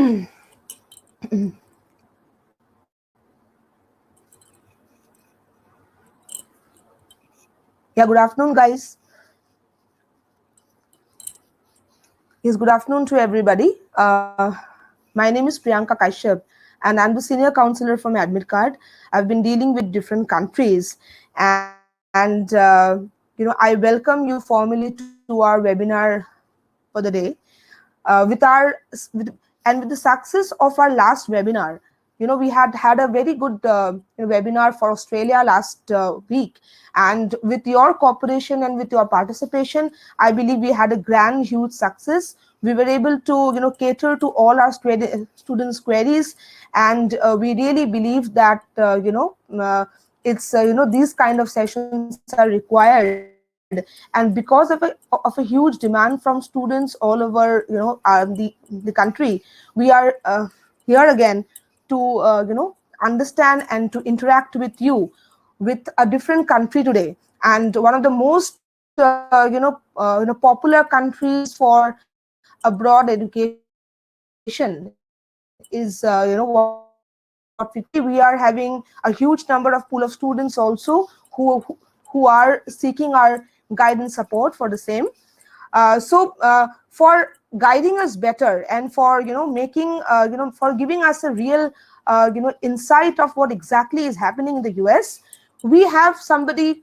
Yeah, good afternoon, guys. Yes, good afternoon to everybody. My name is Priyanka Kashyap, and I'm the senior counselor from AdmitKard. I've been dealing with different countries, and I welcome you formally to our webinar for the day. With and with the success of our last webinar, we had a very good webinar for Australia last week, and with your cooperation and with your participation, I believe we had a grand huge success. We were able to cater to all our students queries, and we really believe that it's these kind of sessions are required, and because of a huge demand from students all over the country, we are here again to understand and to interact with you with a different country today, and one of the most popular countries for abroad education is what we we are having a huge number of pool of students also who are seeking our guidance support for the same. For guiding us better and for making for giving us a real insight of what exactly is happening in the US, we have somebody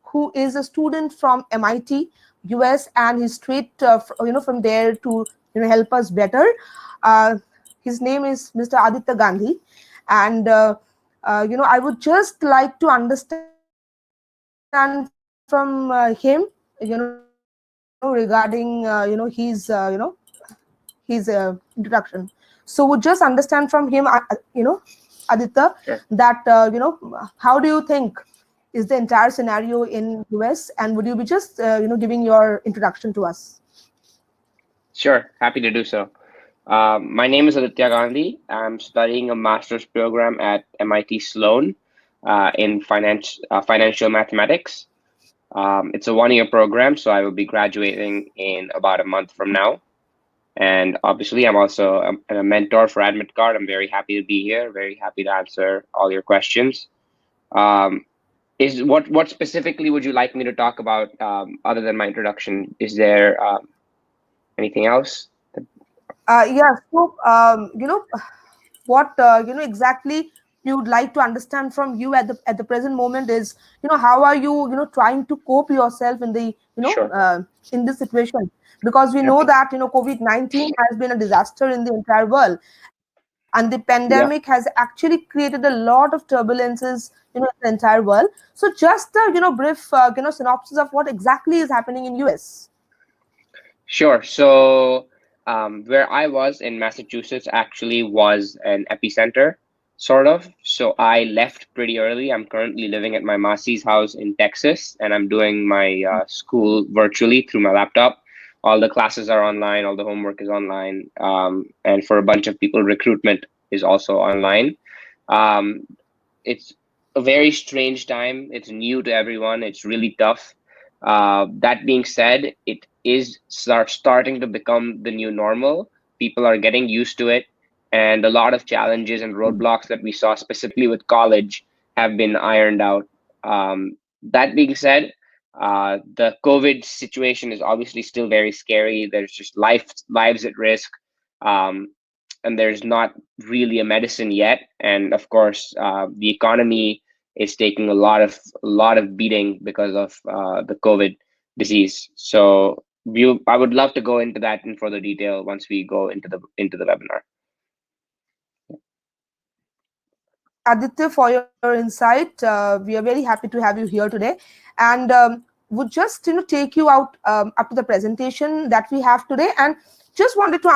who is a student from MIT US, and he's straight from there to help us better. uh, his name is Mr. Aditya Gandhi, and I would just like to understand from him regarding his introduction. So would just understand from him, Aditya, Sure. that how do you think is the entire scenario in US, and would you be just giving your introduction to us? Sure, happy to do so. My name is Aditya Gandhi. I'm studying a master's program at MIT Sloan in financial mathematics. It's a one-year program, so I will be graduating in about a month from now. And obviously, I'm also a mentor for AdmitKard. I'm very happy to be here, very happy to answer all your questions. Um, what specifically would you like me to talk about other than my introduction? Is there anything else? Yeah. So what exactly we would like to understand from you at the present moment is how are you trying to cope yourself in the Sure. in this situation, because we know Yep. that COVID-19 has been a disaster in the entire world, and the pandemic has Yeah. actually created a lot of turbulences in the entire world. So just a brief synopsis of what exactly is happening in US. Sure. So, where I was in Massachusetts actually was an epicenter, sort of. So I left pretty early. I'm currently living at my Masi's house in Texas, and I'm doing my school virtually through my laptop. All the classes are online, all the homework is online, and for a bunch of people, recruitment is also online. Um, it's a very strange time. It's new to everyone. It's really tough. That being said, it is starting to become the new normal. People are getting used to it, and a lot of challenges and roadblocks that we saw specifically with college have been ironed out. That being said, the COVID situation is obviously still very scary. There's just lives at risk. Um, and there's not really a medicine yet. And of course, the economy is taking a lot of beating because of the COVID disease. So I would love to go into that in further detail once we go into the webinar. Thank you, Aditya, for your insight. We are very happy to have you here today, and would just take you out up to the presentation that we have today, and just wanted to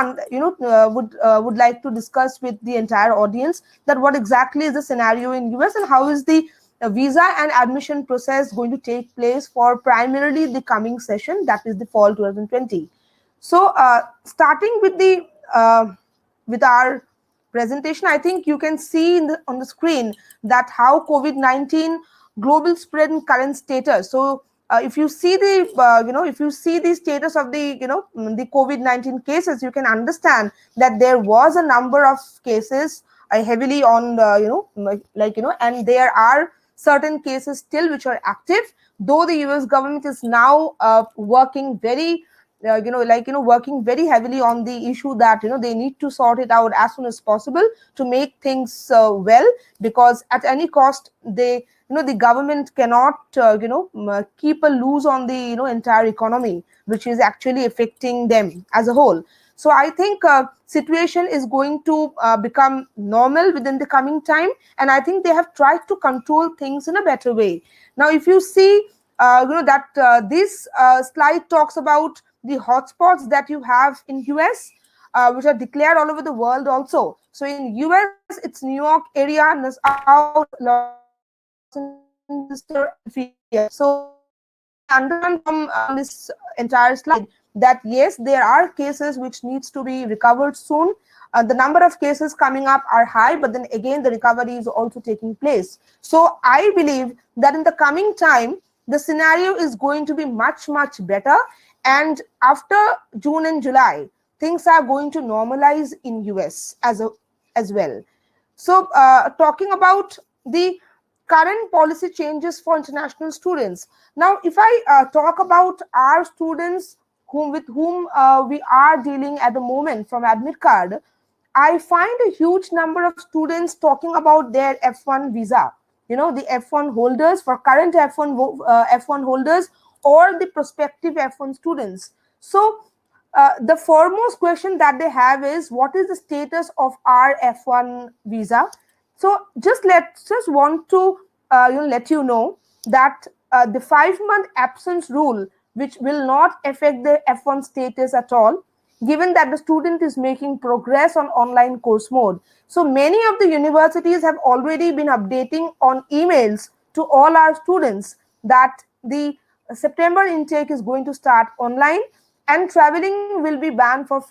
would like to discuss with the entire audience that what exactly is the scenario in US, and how is the visa and admission process going to take place for primarily the coming session, that is the fall 2020. So starting with the with our presentation, I think you can see on the screen that how COVID-19 global spread and current status. So if you see the if you see the status of the the COVID-19 cases, you can understand that there was a number of cases heavily on the and there are certain cases still which are active, though the US government is now working very working very heavily on the issue that they need to sort it out as soon as possible to make things well, because at any cost they the government cannot keep a loose on the entire economy, which is actually affecting them as a whole. So I think situation is going to become normal within the coming time, and I think they have tried to control things in a better way. Now if you see that this slide talks about the hotspots that you have in US, which are declared all over the world also. So in US, it's New York area, Nassau, Los Angeles, Manchester, and Philadelphia. So we understand from this entire slide that yes, there are cases which needs to be recovered soon. The number of cases coming up are high, but then again the recovery is also taking place. So I believe that in the coming time the scenario is going to be much better, and after June and July things are going to normalize in US as well. So talking about the current policy changes for international students. Now if I talk about our students with whom we are dealing at the moment from AdmitKard, I find a huge number of students talking about their F1 visa. The F1 holders, for current F1 holders, or the prospective F1 students. So the foremost question that they have is, what is the status of our F1 visa? So just want to let you know that the 5-month absence rule, which will not affect the F1 status at all, given that the student is making progress on online course mode. So many of the universities have already been updating on emails to all our students that the September intake is going to start online, and traveling will be banned for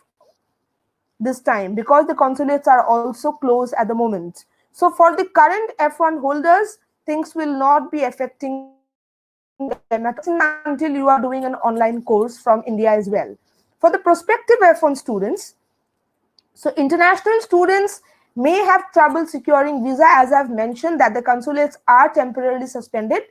this time because the consulates are also closed at the moment. So for the current F1 holders, things will not be affecting them at all until you are doing an online course from India as well. For the prospective F1 students, so international students may have trouble securing visa, as I've mentioned that the consulates are temporarily suspended.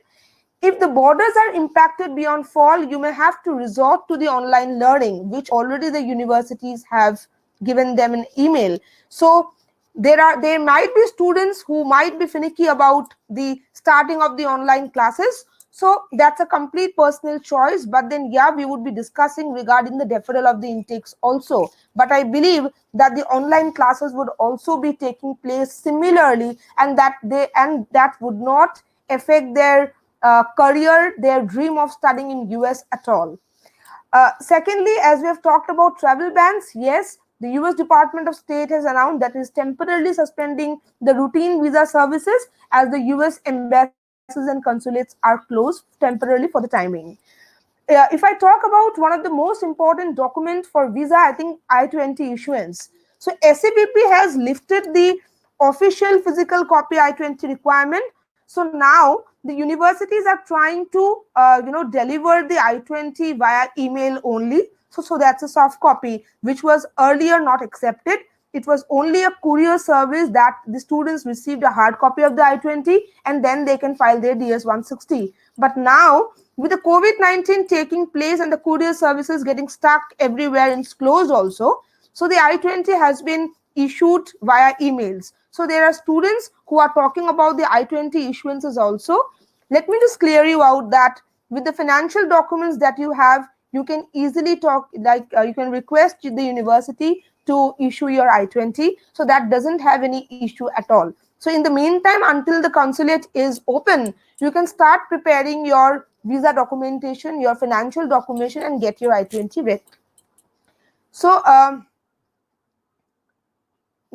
If the borders are impacted beyond fall, you may have to resort to the online learning, which already the universities have given them an email. So there might be students who might be finicky about the starting of the online classes. So that's a complete personal choice. But then, yeah, we would be discussing regarding the deferral of the intakes also. But I believe that the online classes would also be taking place similarly, and that would not affect their career, their dream of studying in US at all. Secondly, as we have talked about travel bans, yes, the US Department of State has announced that it is temporarily suspending the routine visa services as the US embassies and consulates are closed temporarily for the timing. If I talk about one of the most important documents for visa, I think I-20 issuance. So SABP has lifted the official physical copy I-20 requirement. So now the universities are trying to deliver the I-20 via email only. So that's a soft copy, which was earlier not accepted. It was only a courier service that the students received a hard copy of the I-20 and then they can file their DS-160. But now, with the COVID-19 taking place and the courier services getting stuck everywhere and closed also, so the I-20 has been issued via emails. So there are students who are talking about the I-20 issuances also. Let me just clear you out that with the financial documents that you have, you can easily you can request the university to issue your I-20. So that doesn't have any issue at all. So in the meantime, until the consulate is open, you can start preparing your visa documentation, your financial documentation, and get your I-20 ready. So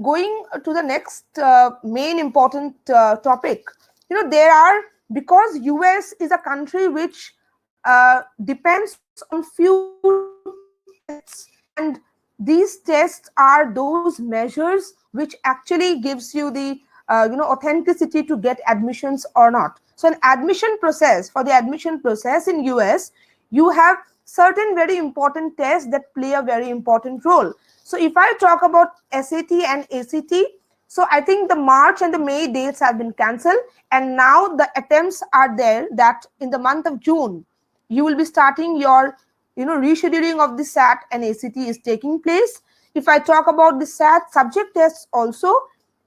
going to the next main important topic, there are, because US is a country which depends on few tests, and these tests are those measures which actually gives you the authenticity to get admissions or not. So an admission process, for the admission process in US, you have certain very important tests that play a very important role. So if I talk about SAT and ACT, so I think the March and the May dates have been cancelled, and now the attempts are there that in the month of June you will be starting your rescheduling of the SAT and ACT is taking place. If I talk about the SAT subject tests also,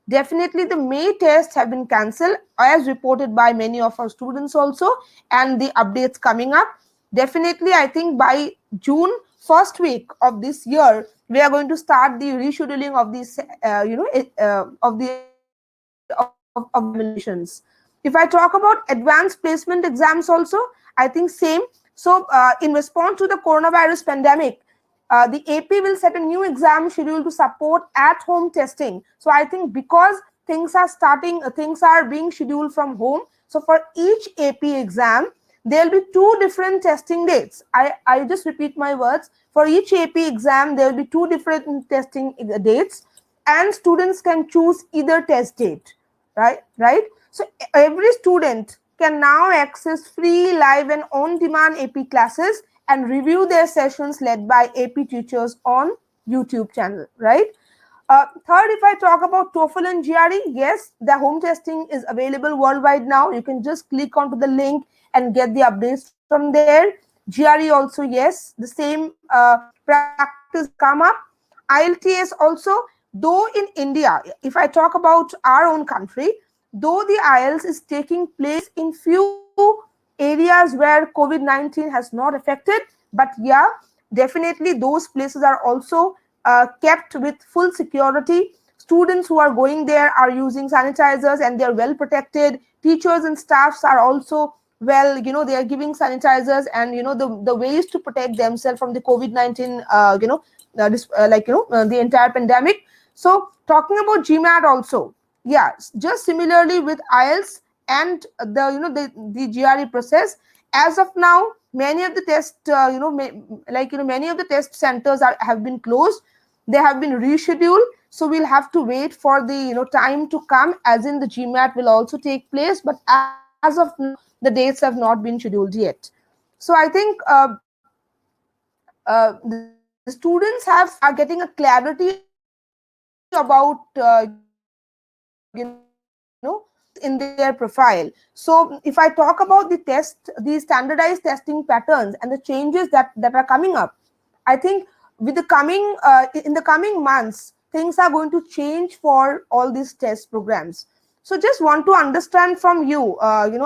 definitely the May tests have been cancelled as reported by many of our students also, and the updates coming up. Definitely, I think by June first week of this year, we are going to start the rescheduling of these, of the examinations. If I talk about advanced placement exams also, I think same. So, in response to the coronavirus pandemic, the AP will set a new exam schedule to support at-home testing. So, I think because things are being scheduled from home. So, for each AP exam, there will be two different testing dates. I just repeat my words. For each AP exam, there will be two different testing dates, and students can choose either test date, right? So every student can now access free live and on demand AP classes and review their sessions led by AP teachers on YouTube channel, right? Third, if I talk about TOEFL and GRE, yes, the home testing is available worldwide now. You can just click onto the link and get the updates from there. GRE also, yes, the same practice will come up. IELTS also, though in India, if I talk about our own country, though the IELTS is taking place in few areas where COVID-19 has not affected, but yeah, definitely those places are also kept with full security. Students who are going there are using sanitizers and they are well protected. Teachers and staffs are also well, they are giving sanitizers, and the ways to protect themselves from the COVID-19, the entire pandemic. So talking about GMAT also, yeah, just similarly with IELTS and the GRE process, as of now many of the test many of the test centers have been closed. They have been rescheduled, so we'll have to wait for the time to come, as in the GMAT will also take place, but as of now the dates have not been scheduled yet. So I think the students are getting a clarity about in their profile. So if I talk about the standardized testing patterns and the changes that are coming up, I think with the coming in the coming months, things are going to change for all these test programs. So just want to understand from you, our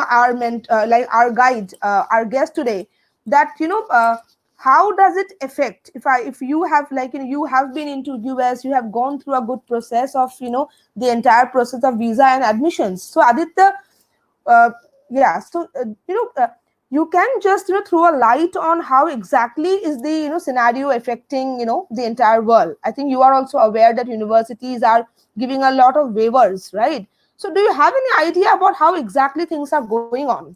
guide, our guest today, that how does it affect, if you have you have been into US, you have gone through a good process of the entire process of visa and admissions. So Aditya, uh, yeah, so you can just throw a light on how exactly is the scenario affecting the entire world. I think you are also aware that universities are giving a lot of waivers, right? So do you have any idea about how exactly things are going on?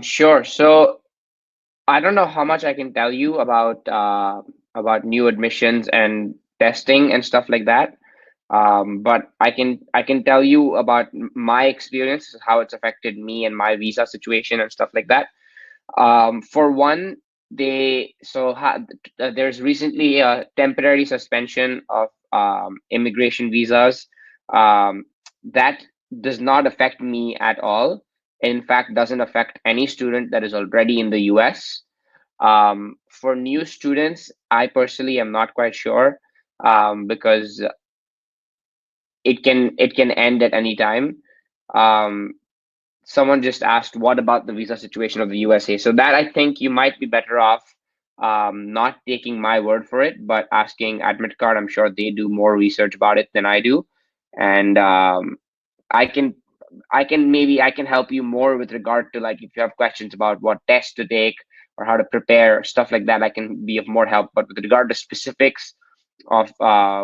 Sure. So I don't know how much I can tell you about new admissions and testing and stuff like that. But I can tell you about my experience, how it's affected me and my visa situation and stuff like that. For one, there's recently a temporary suspension of immigration visas. Um, that does not affect me at all. In fact, doesn't affect any student that is already in the US. For new students, I personally am not quite sure, because it can end at any time. Um, Someone just asked, what about the visa situation of the USA? So that, I think you might be better off not taking my word for it, but asking AdmitKard. I'm sure they do more research about it than I do, and I can I can help you more with regard to, like, if you have questions about what tests to take or how to prepare stuff like that. I can be of more help. But with regard to specifics of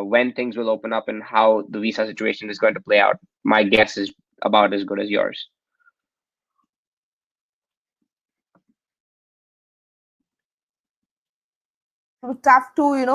when things will open up and how the visa situation is going to play out, my guess is about as good as yours. Tough to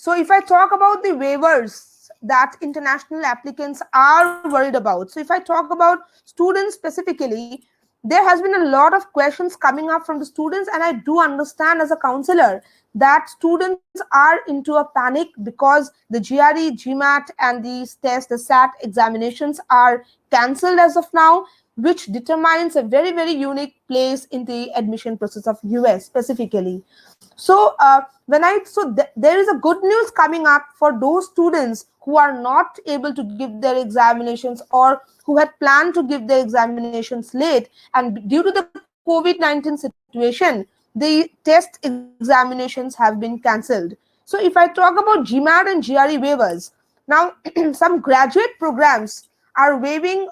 So if I talk about the waivers that international applicants are worried about, so if I talk about students specifically, there has been a lot of questions coming up from the students, and I do understand as a counselor that students are into a panic because the GRE, GMAT, and these tests, the SAT examinations are cancelled as of now, which determines a very, very unique place in the admission process of US specifically. So there is a good news coming up for those students who are not able to give their examinations or who had planned to give their examinations late, and due to the COVID-19 situation, the test examinations have been cancelled. So if I talk about GMAT and GRE waivers, now some graduate programs are waiving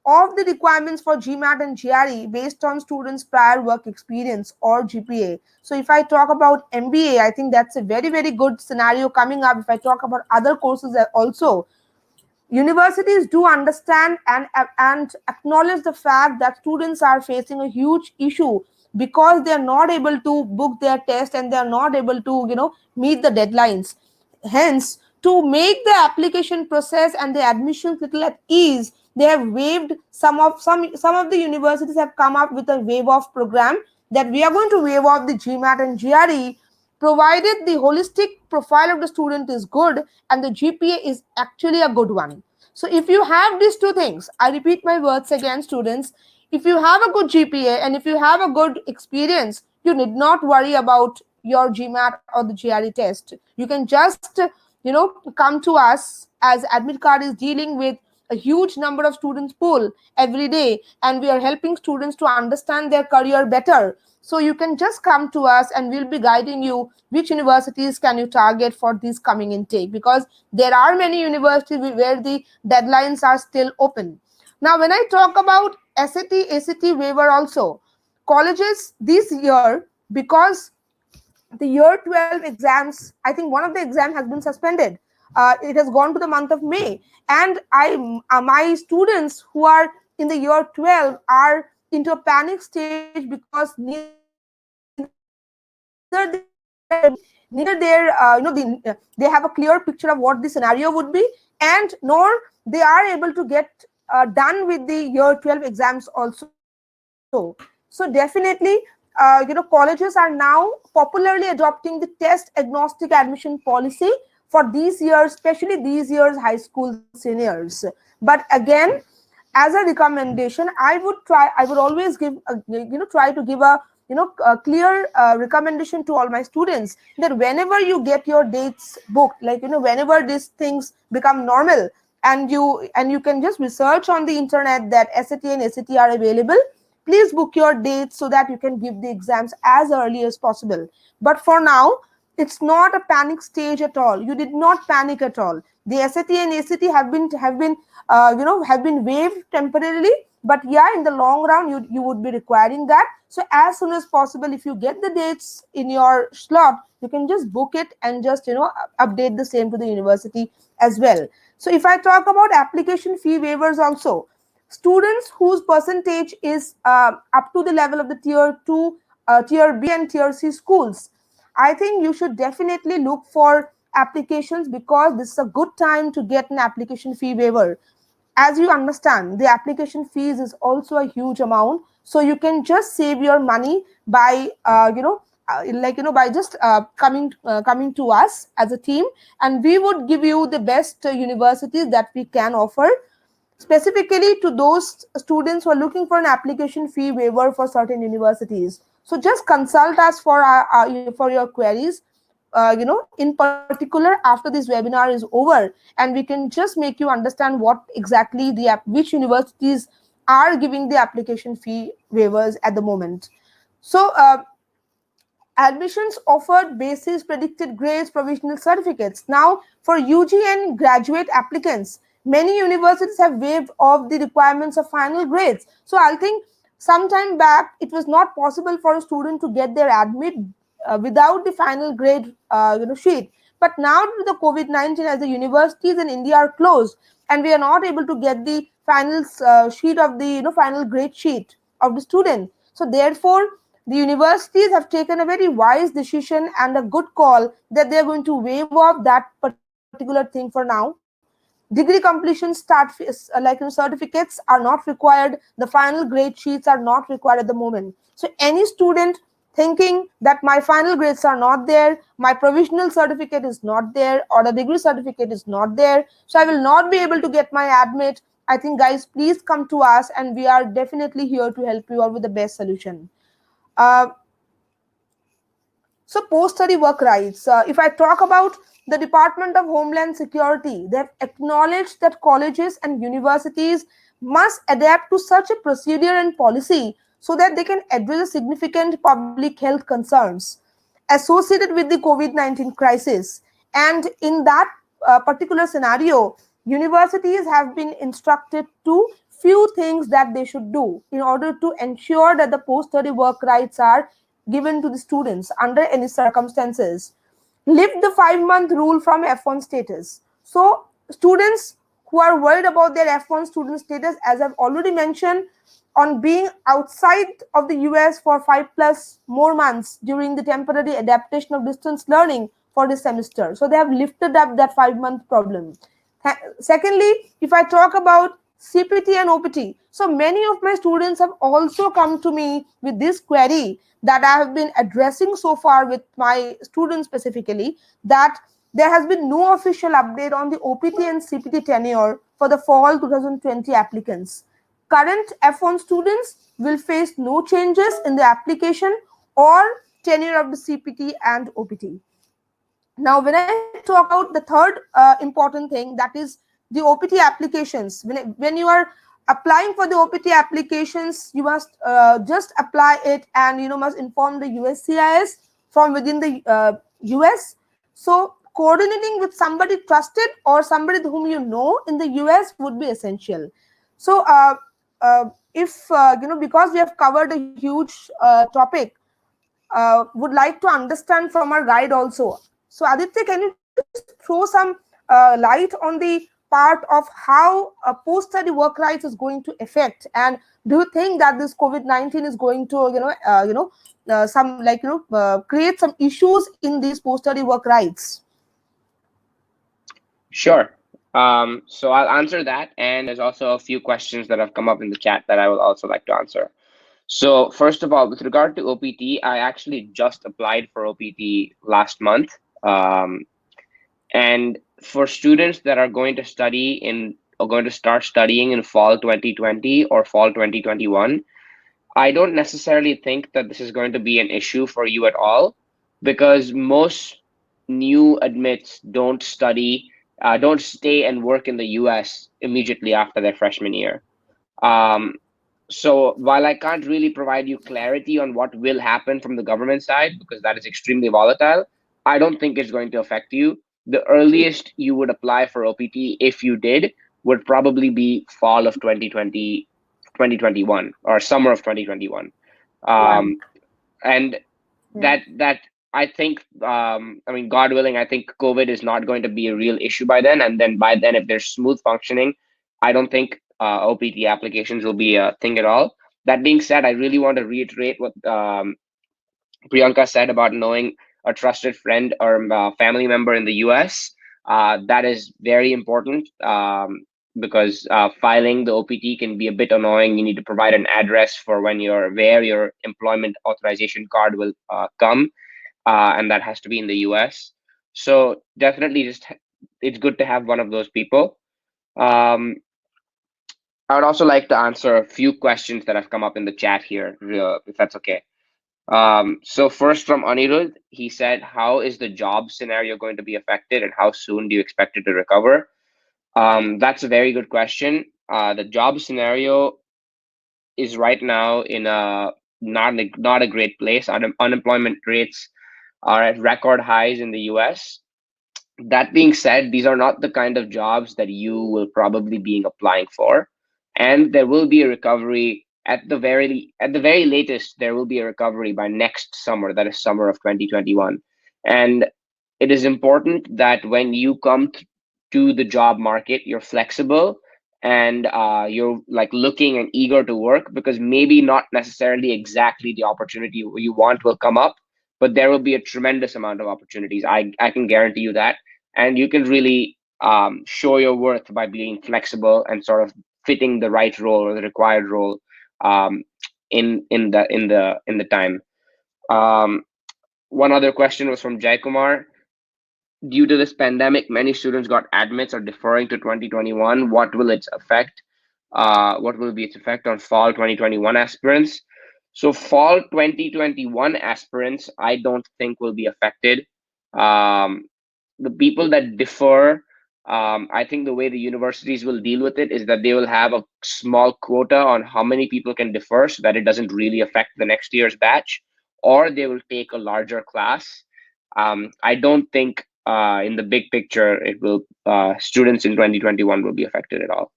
of the requirements for GMAT and GRE based on students' prior work experience or GPA. So if I talk about MBA, I think that's a very, very good scenario coming up. If I talk about other courses also, universities do understand and acknowledge the fact that students are facing a huge issue because they are not able to book their test and they are not able to meet the deadlines. Hence, to make the application process and the admissions little at ease, they have waived some of the universities have come up with a waive off program that we are going to waive off the GMAT and GRE provided the holistic profile of the student is good and the GPA is actually a good one. So if you have these two things, I repeat my words again, students, if you have a good GPA and if you have a good experience, you need not worry about your GMAT or the GRE test. You can just, come to us, as AdmitKard is dealing with a huge number of students pool every day, and we are helping students to understand their career better. So you can just come to us and we'll be guiding you which universities can you target for this coming intake, because there are many universities where the deadlines are still open. Now when I talk about SAT ACT waiver also, colleges this year, because the year 12 exams, I think one of the exam has been suspended. It has gone to the month of May, and my students who are in the year 12 are into a panic stage because neither their neither their they have a clear picture of what the scenario would be, and nor they are able to get done with the year 12 exams also. So definitely, colleges are now popularly adopting the test agnostic admission policy for these years, especially these years high school seniors. But again, as a recommendation, I would always give try to give a clear recommendation to all my students that whenever you get your dates booked, like whenever these things become normal, and you can just research on the internet that SAT and ACT are available, please book your dates so that you can give the exams as early as possible. But for now, it's not a panic stage at all. You did not panic at all. The SAT and ACT have been waived temporarily, but yeah, in the long run, you would be requiring that. So as soon as possible, if you get the dates in your slot, you can just book it and just update the same to the university as well. So if I talk about application fee waivers also, students whose percentage is up to the level of the tier 2, tier B and tier C schools, I think you should definitely look for applications, because this is a good time to get an application fee waiver. As you understand, the application fees is also a huge amount, so you can just save your money by by just coming to us as a team, and we would give you the best universities that we can offer, specifically to those students who are looking for an application fee waiver for certain universities. So just consult us for for your queries, in particular after this webinar is over, and we can just make you understand what exactly which universities are giving the application fee waivers at the moment. So admissions offered basis predicted grades provisional certificates. Now, for UG and graduate applicants, many universities have waived off the requirements of final grades. So, I think sometime back it was not possible for a student to get their admit without the final grade sheet. But now, due to the COVID-19, as the universities in India are closed, and we are not able to get the final sheet of the final grade sheet of the student. So, therefore, The universities have taken a very wise decision and a good call that they are going to waive off that particular thing for now. Degree completion certificates are not required. The final grade sheets are not required at the moment. So any student thinking that my final grades are not there, my provisional certificate is not there, or the degree certificate is not there, so I will not be able to get my admit, I think, guys, please come to us, and we are definitely here to help you out with the best solution. uh, so, post study work rights. If I talk about the Department of Homeland Security, they have acknowledged that colleges and universities must adapt to such a procedure and policy so that they can address significant public health concerns associated with the COVID-19 crisis. And in that particular scenario, universities have been instructed to few things that they should do in order to ensure that the post study work rights are given to the students under any circumstances. Lift the 5-month rule from F1 status. So, students who are worried about their F1 student status, as I've already mentioned, on being outside of the US for 5 plus more months during the temporary adaptation of distance learning for this semester. So, they have lifted up that 5-month problem. Secondly, if I talk about CPT and OPT, so many of my students have also come to me with this query that I have been addressing so far with my students specifically, that there has been no official update on the OPT and CPT tenure for the fall 2020 applicants. Current F1 students will face no changes in the application or tenure of the CPT and OPT. Now, when I talk about the third important thing, that is the OPT applications. When you are applying for the OPT applications, you must just apply it, and must inform the USCIS from within the US. So coordinating with somebody trusted or somebody whom you know in the US would be essential. So if because we have covered a huge topic, would like to understand from our guide also. So, Aditya, can you just throw some light on the part of how post study work rights is going to affect, and do you think that this COVID-19 is going to create some issues in these post study work rights? Sure. So I'll answer that, and there's also a few questions that have come up in the chat that I will also like to answer. So first of all, with regard to OPT, I actually just applied for OPT last month. And for students that are going to start studying in fall 2020 or fall 2021, I don't necessarily think that this is going to be an issue for you at all, because most new admits don't stay and work in the US immediately after their freshman year. So while I can't really provide you clarity on what will happen from the government side, because that is extremely volatile, I don't think it's going to affect you. The earliest you would apply for OPT, if you did, would probably be fall of 2020, 2021, or summer of 2021. Right. And Yeah. that I think, I mean, God willing, I think COVID is not going to be a real issue by then. And then by then, if there's smooth functioning, I don't think OPT applications will be a thing at all. That being said, I really want to reiterate what Priyanka said about knowing a trusted friend or family member in the US. That is very important, because filing the OPT can be a bit annoying. You need to provide an address for where your employment authorization card will come, and that has to be in the US. So definitely, it's good to have one of those people. Um, I would also like to answer a few questions that have come up in the chat here, if that's okay. So first from Anirudh, he said, how is the job scenario going to be affected, and how soon do you expect it to recover? That's a very good question. The job scenario is right now in a not a great place. Unemployment rates are at record highs in the US. That being said, these are not the kind of jobs that you will probably be applying for, and there will be a recovery at the very latest. There will be a recovery by next summer, that is summer of 2021. And it is important that when you come to the job market, you're flexible and you're like looking and eager to work, because maybe not necessarily exactly the opportunity you want will come up, but there will be a tremendous amount of opportunities. I can guarantee you that. And you can really show your worth by being flexible and sort of fitting the right role or the required role um, in the time. Um, One other question was from Jai Kumar. Due to this pandemic, many students got admits or deferring to 2021. What will its affect? What will be its effect on fall 2021 aspirants? So fall 2021 aspirants, I don't think will be affected. Um, the people that defer, I think the way the universities will deal with it is that they will have a small quota on how many people can defer so that it doesn't really affect the next year's batch, or they will take a larger class. I don't think in the big picture it will students in 2021 will be affected at all.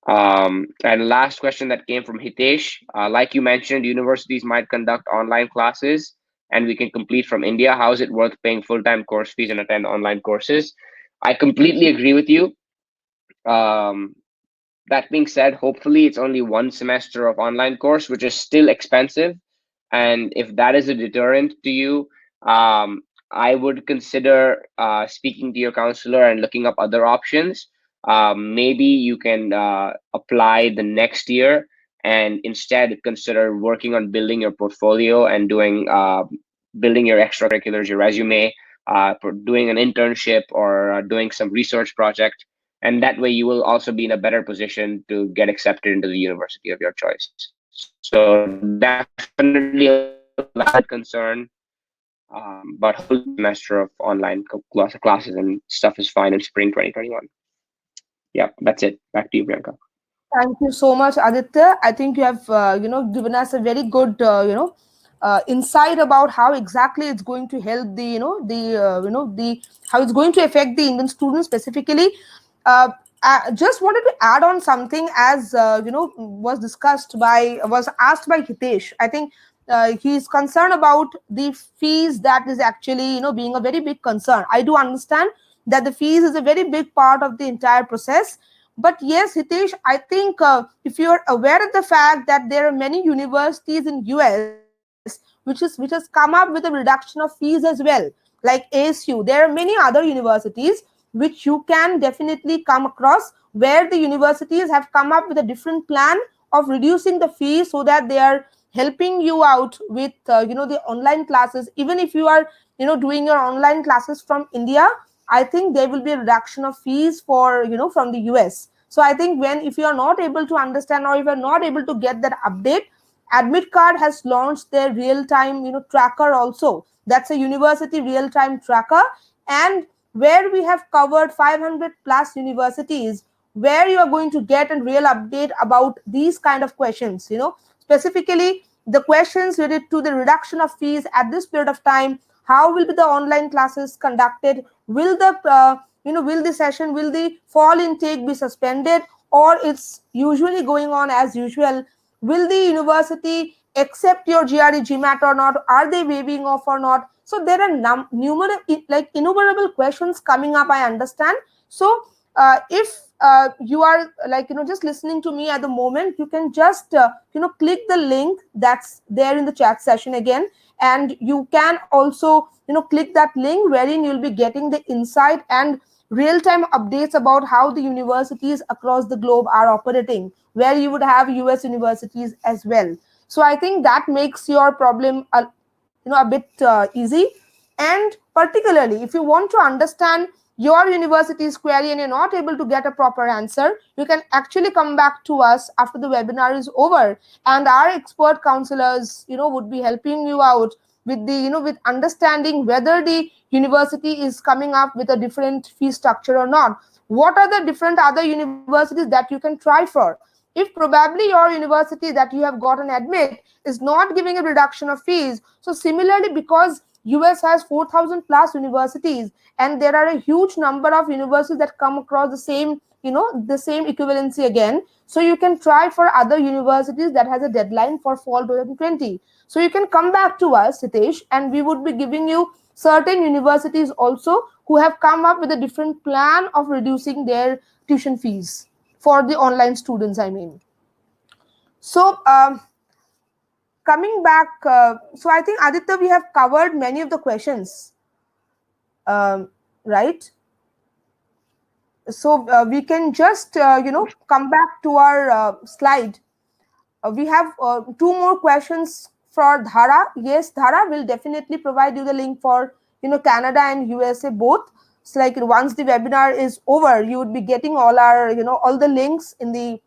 And last question that came from Hitesh, like you mentioned, universities might conduct online classes and we can complete from India. How is it worth paying full-time course fees and attend online courses? I completely agree with you. Um, that being said, hopefully it's only one semester of online course, which is still expensive. And if that is a deterrent to you, I would consider speaking to your counselor and looking up other options. Maybe you can apply the next year and instead consider working on building your portfolio and doing building your extracurriculars, your resume, doing an internship or doing some research project, and that way you will also be in a better position to get accepted into the university of your choice. So definitely a valid concern, but hopefully the first semester of online classes and stuff is fine in spring 2021. Yeah, that's it. Back to you, Priyanka. Thank you so much, Aditya. I think you have, given us a very good, insight about how exactly it's going to help how it's going to affect the Indian students specifically. Uh, I just wanted to add on something as, was asked by Hitesh. I think he's concerned about the fees that is actually, being a very big concern. I do understand that the fees is a very big part of the entire process, but yes, Hitesh, I think if you're aware of the fact that there are many universities in US which has come up with a reduction of fees as well, like ASU. There are many other universities which you can definitely come across where the universities have come up with a different plan of reducing the fees so that they are helping you out with the online classes. Even if you are doing your online classes from India, I think there will be a reduction of fees for from the US. So I think when if you are not able to understand or if you are not able to get that update, AdmitKard has launched their real time tracker also. That's a university real time tracker, and where we have covered 500 plus universities where you are going to get a real update about these kind of questions. Specifically the questions related to the reduction of fees at this period of time. How will be the online classes conducted? Will the will the session, will the fall intake be suspended, or it's usually going on as usual? Will the university accept your GRE GMAT or not? Are they waiving off or not? So there are numerous like innumerable questions coming up, I understand. So if you are like just listening to me at the moment, you can just click the link that's there in the chat session again, and you can also click that link wherein you'll be getting the insight and real time updates about how the universities across the globe are operating, where you would have US universities as well. So I think that makes your problem a bit easy. And particularly if you want to understand your university's query and you're not able to get a proper answer, you can actually come back to us after the webinar is over, and our expert counselors would be helping you out with the with understanding whether the university is coming up with a different fee structure or not. What are the different other universities that you can try for? If probably your university that you have gotten admit is not giving a reduction of fees, so similarly, because US has 4,000 plus universities, and there are a huge number of universities that come across the same the same equivalency again. So you can try for other universities that has a deadline for fall 2020. So you can come back to us, Sitesh, and we would be giving you certain universities also who have come up with a different plan of reducing their tuition fees for the online students, I mean. So coming back, so I think, Aditya, we have covered many of the questions, right? So we can just come back to our slide. We have two more questions for Dhara. Yes, Dhara will definitely provide you the link for Canada and USA both. It's like once the webinar is over, you would be getting all our all the links in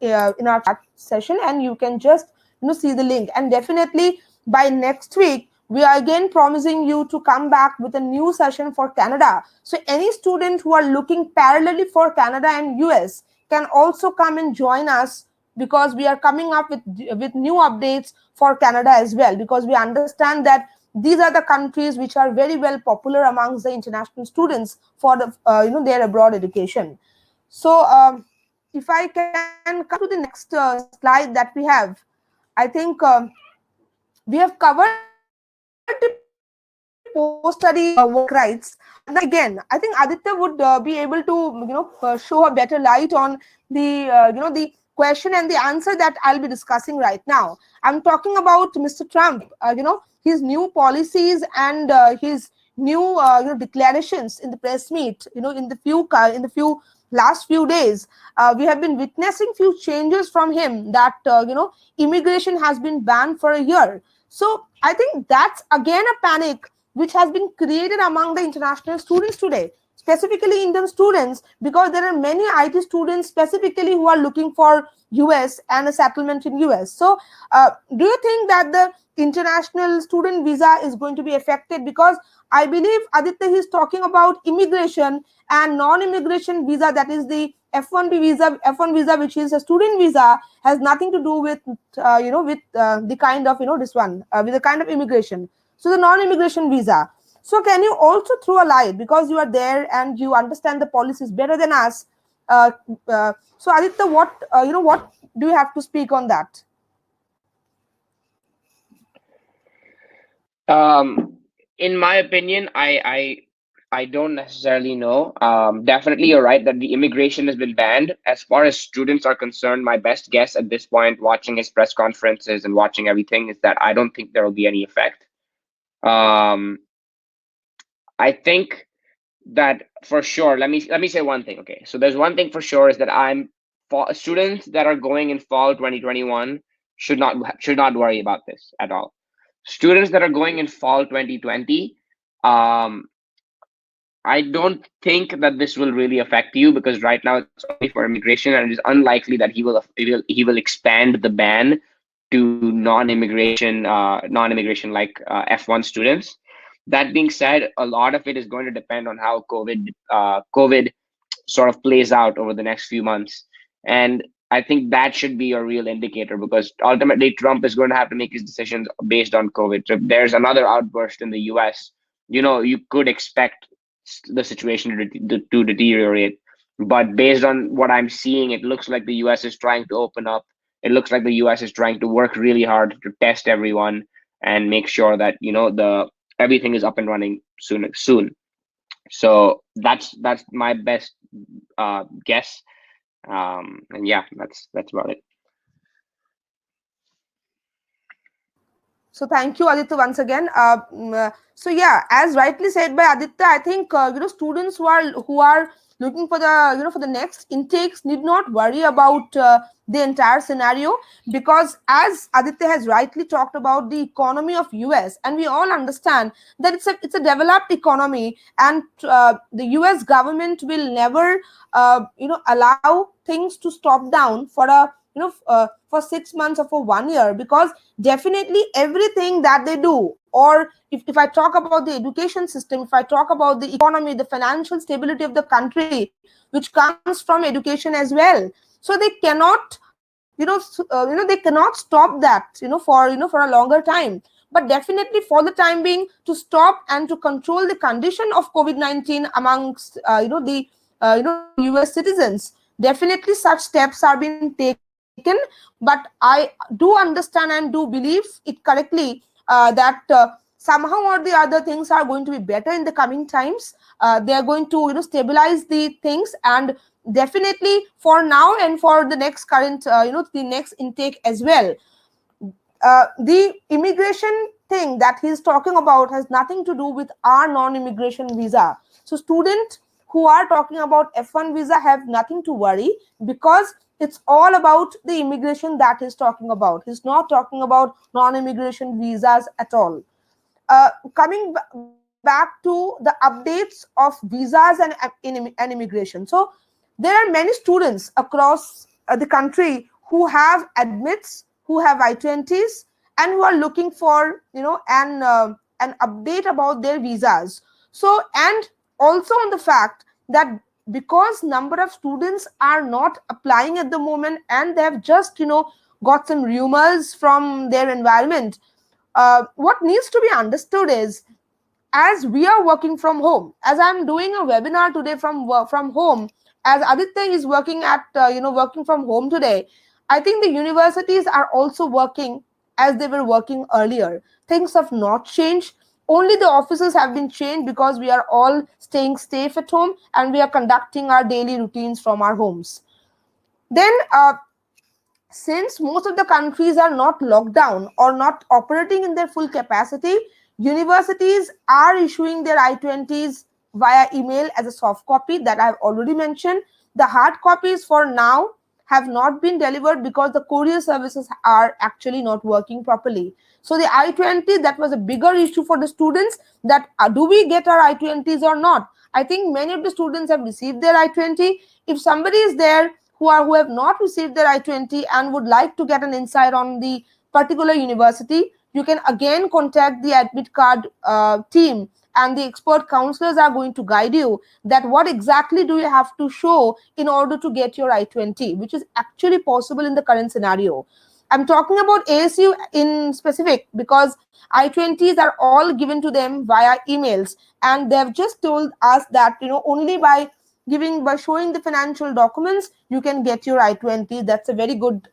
our chat session, and you can just see the link. And definitely by next week, we are again promising you to come back with a new session for Canada. So any student who are looking parallelly for Canada and US can also come and join us, because we are coming up with new updates for Canada as well, because we understand that these are the countries which are very well popular amongst the international students for the their abroad education. So if I can come to the next slide that we have, I think we have covered the post-study work rights. Now again, I think Aditya would be able to show a better light on the question and the answer that I'll be discussing right now. I'm talking about Mr. Trump, his new policies and his new declarations in the press meet. In the few last few days, we have been witnessing few changes from him, that immigration has been banned for a year. So I think that's again a panic which has been created among the international students today, specifically Indian students, because there are many IT students specifically who are looking for US and a settlement in US. So do you think that the international student visa is going to be affected? Because I believe, Aditya, he's talking about immigration and non-immigration visa, that is the F1 visa, which is a student visa, has nothing to do with the kind of this one with the kind of immigration. So the non-immigration visa. So can you also throw a light, because you are there and you understand the policies better than us? Uh, so Aditya, what do you have to speak on that? In my opinion, I don't necessarily know. Definitely, you're right that the immigration has been banned. As far as students are concerned, my best guess at this point, watching his press conferences and watching everything, is that I don't think there will be any effect. I think that for sure. Let me say one thing. Okay, so there's one thing for sure, is that students that are going in fall 2021 should not worry about this at all. Students that are going in fall 2020, um, I don't think that this will really affect you, because right now it's only for immigration, and it is unlikely that he will expand the ban to non-immigration like F1 students. That being said, a lot of it is going to depend on how COVID sort of plays out over the next few months. And I think that should be a real indicator, because ultimately Trump is going to have to make his decisions based on COVID. So if there's another outburst in the US, you could expect the situation to deteriorate. But based on what I'm seeing, it looks like the US is trying to open up. It looks like the US is trying to work really hard to test everyone and make sure that the everything is up and running soon. So that's my best guess. And yeah, that's about it. So thank you, Aditya, once again. So yeah, as rightly said by Aditya, I think students who are looking for the for the next intakes need not worry about the entire scenario, because as Aditya has rightly talked about the economy of US, and we all understand that it's a developed economy, and the US government will never allow things to stop down for a for 6 months or for 1 year, because definitely everything that they do, or if I talk about the education system, if I talk about the economy, the financial stability of the country, which comes from education as well. So they cannot they cannot stop that for a longer time. But definitely for the time being, to stop and to control the condition of COVID-19 amongst the US citizens, definitely such steps are being taken. But I do understand and do believe it correctly that somehow or the other things are going to be better in the coming times. They are going to stabilize the things, and definitely for now and for the next current, the next intake as well. The immigration thing that he's talking about has nothing to do with our non-immigration visa. So students who are talking about F1 visa have nothing to worry, because it's all about the immigration that he's talking about. He's not talking about non-immigration visas at all. Coming back to the updates of visas and immigration. So there are many students across the country who have admits, who have I-20s, and who are looking for an update about their visas. So, and also on the fact that because number of students are not applying at the moment, and they have just got some rumors from their environment, what needs to be understood is, as we are working from home, as I'm doing a webinar today from home, as Aditya is working at working from home today, I think the universities are also working as they were working earlier. Things have not changed. Only the offices have been changed, because we are all staying safe at home and we are conducting our daily routines from our homes. Then since most of the countries are not locked down or not operating in their full capacity, universities are issuing their I-20s via email as a soft copy, that I've already mentioned. The hard copies for now have not been delivered because the courier services are actually not working properly. So the I-20, that was a bigger issue for the students, that do we get our I-20s or not? I think many of the students have received their I-20. If somebody is there who have not received their I-20 and would like to get an insight on the particular university, you can again contact the AdmitKard team, and the expert counselors are going to guide you that what exactly do you have to show in order to get your I-20, which is actually possible in the current scenario. I'm talking about ASU in specific because I-20s are all given to them via emails, and they've just told us that only by showing the financial documents you can get your I-20. That's a very good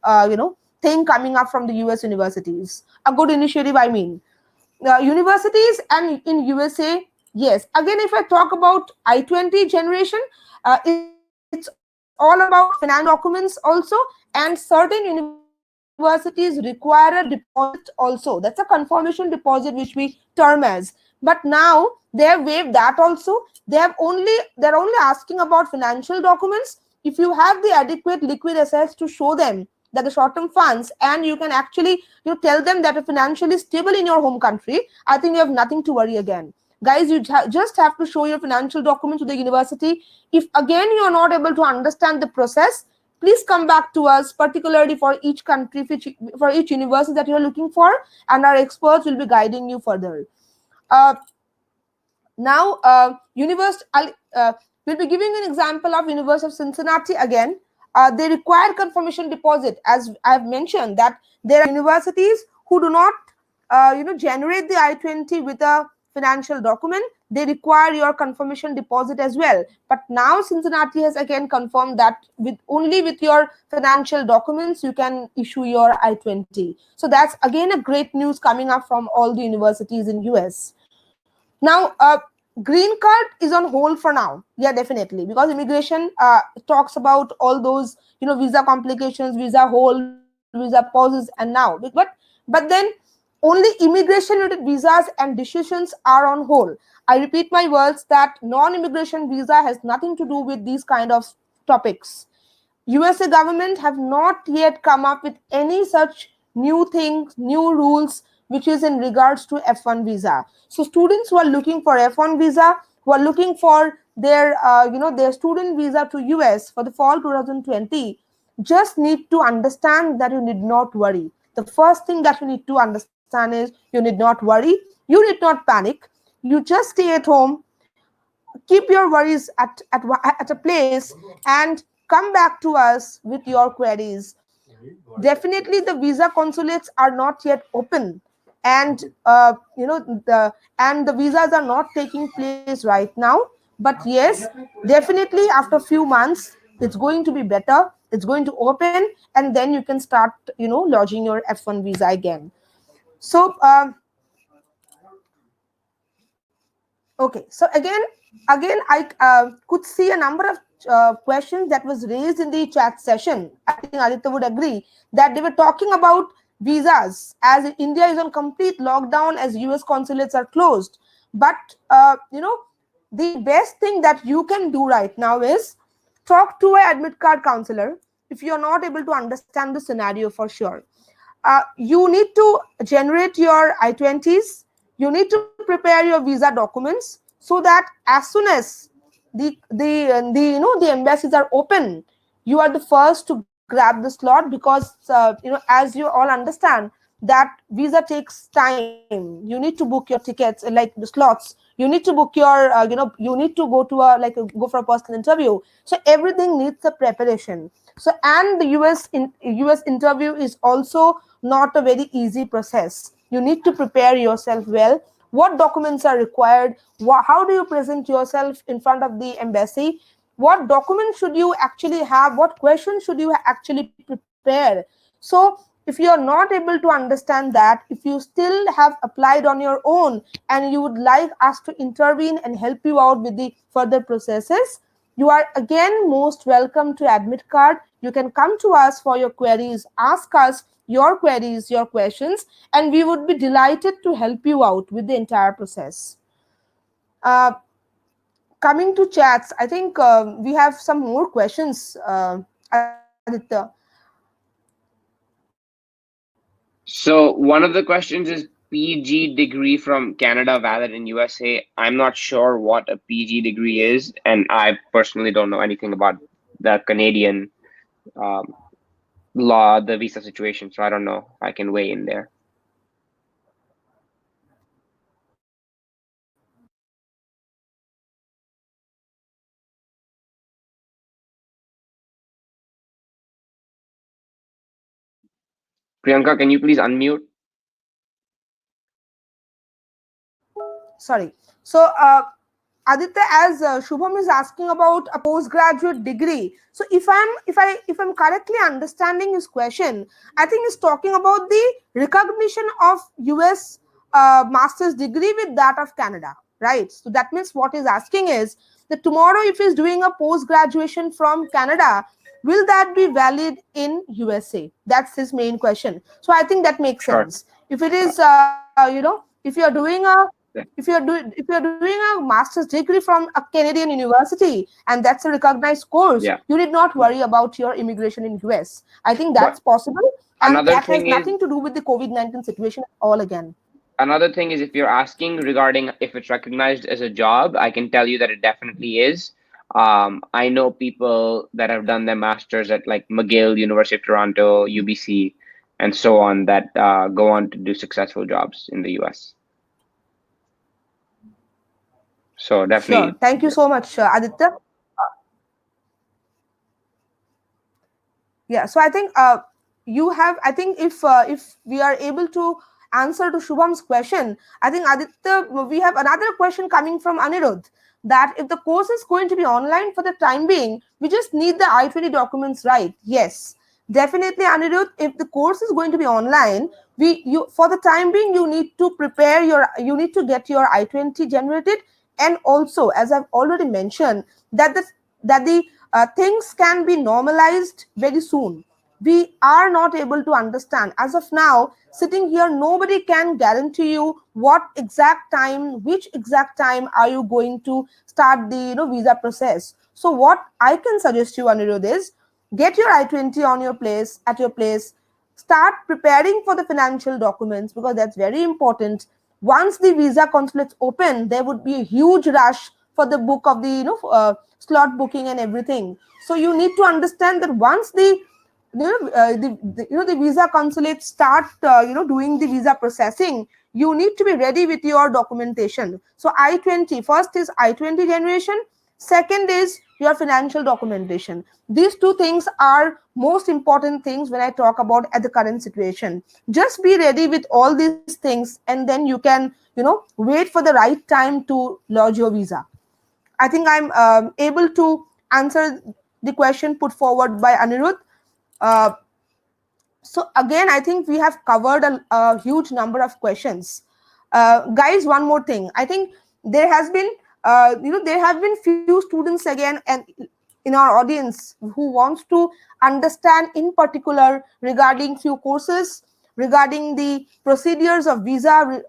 thing coming up from the US universities, a good initiative, I mean. Universities and in USA, yes, again, if I talk about I-20 generation, it's all about financial documents also, and certain universities require a deposit also. That's a confirmation deposit which we term as. But now they have waived that also. They're only asking about financial documents. If you have the adequate liquid assets to show them that the short-term funds, and you can actually tell them that you're financially stable in your home country, I think you have nothing to worry again. Guys, you just have to show your financial documents to the university. If again you are not able to understand the process, please come back to us, particularly for each country, for each university that you're looking for, and our experts will be guiding you further. uh, Now, we'll be giving an example of University of Cincinnati again. They require confirmation deposit, as I've mentioned that there are universities who do not, generate the I-20 with a financial document. They require your confirmation deposit as well. But now Cincinnati has again confirmed that with your financial documents you can issue your I-20. So that's again a great news coming up from all the universities in US. Now, green card is on hold for now. Yeah, definitely, because immigration talks about all those visa complications, visa hold, visa pauses, and now. But then only immigration-related visas and decisions are on hold. I repeat my words that non-immigration visa has nothing to do with these kind of topics. USA government have not yet come up with any such new things, new rules, which is in regards to F1 visa. So students who are looking for F1 visa, who are looking for their student visa to US for the fall 2020, just need to understand that you need not worry. The first thing that you need to understand is you need not worry, you need not panic. You just stay at home, keep your worries at a place, and come back to us with your queries. Definitely the visa consulates are not yet open, and the visas are not taking place right now. But yes, definitely after a few months it's going to be better, it's going to open, and then you can start lodging your F1 visa again. So okay, so again, Again, I could see a number of questions that was raised in the chat session. I think Aditya would agree that they were talking about visas, as India is on complete lockdown, as US consulates are closed. But the best thing that you can do right now is talk to a AdmitKard counselor if you are not able to understand the scenario for sure. You need to generate your I-20s. You need to prepare your visa documents so that as soon as the embassies are open, you are the first to grab the slot, because as you all understand that visa takes time. You need to book your tickets, like the slots. You need to book your you need to go to go for a personal interview. So everything needs a preparation. So, and the US interview is also not a very easy process. You need to prepare yourself well. What documents are required? How do you present yourself in front of the embassy? What documents should you actually have? What questions should you actually prepare? So if you are not able to understand that, if you still have applied on your own and you would like us to intervene and help you out with the further processes, you are again most welcome to AdmitKard. You can come to us for your queries, ask us your queries, your questions, and we would be delighted to help you out with the entire process. Uh, Coming to chats, I think we have some more questions, Aditya. So one of the questions is PG degree from Canada valid in USA. I'm not sure what a PG degree is, and I personally don't know anything about the Canadian um, law, the visa situation, so I don't know. I can weigh in there. Priyanka, can you please unmute? Sorry. So, Aditya, as Shubham is asking about a postgraduate degree, so if I'm correctly understanding his question, I think he's talking about the recognition of US master's degree with that of Canada, right? So that means what he's asking is that tomorrow, if he's doing a post graduation from Canada, will that be valid in USA? That's his main question. So I think that makes Sure. sense. If it Uh, is, if you're doing a yeah. if you're doing a master's degree from a Canadian university and that's a recognized course, Yeah. you need not worry about your immigration in US. I think that's But possible, and another that has thing is nothing to do with the COVID-19 situation at all again. Another thing is if you're asking regarding if it's recognized as a job, I can tell you that it definitely is. I know people that have done their masters at like McGill, University of Toronto, UBC, and so on that go on to do successful jobs in the US. So Sure. definitely, Thank you so much, Aditya. Yeah, so I think you have, I think if we are able to answer to Shubham's question, I think Aditya, we have another question coming from Anirudh, that if the course is going to be online for the time being, we just need the I-20 documents, right? Yes, definitely, Anirudh. If the course is going to be online, we you for the time being, you need to prepare your, you need to get your I-20 generated. And also, as I've already mentioned, that the things can be normalized very soon. We are not able to understand as of now. Sitting here, nobody can guarantee you what exact time, which exact time are you going to start the visa process. So what I can suggest you, Anirudh, is get your I-20 on your place, at your place. Start preparing for the financial documents, because that's very important. Once the visa consulates open, there would be a huge rush for the book of the slot booking and everything. So you need to understand that once the visa consulate start doing the visa processing, you need to be ready with your documentation. So I-20, first is I-20 generation, second is your financial documentation. These two things are most important things when I talk about at the current situation. Just be ready with all these things, and then you can wait for the right time to lodge your visa. I think I'm able to answer the question put forward by Anirudh. Uh, so again, I think we have covered a huge number of questions. Guys, one more thing. I think there has been there have been few students again and in our audience who wants to understand in particular regarding few courses, regarding the procedures of visa,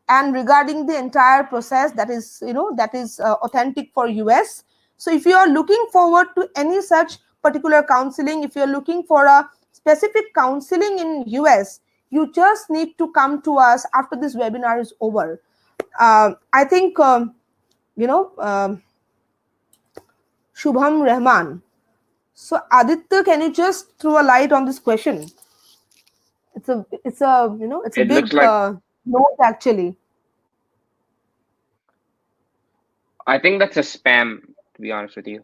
and regarding the entire process that is, that is authentic for US. So if you are looking forward to any such particular counseling, if you are looking for a specific counseling in US, you just need to come to us after this webinar is over. I think you know Shubham Rahman. So Aditya, can you just throw a light on this question? It's a It looks big like, note actually. I think that's a spam, to be honest with you.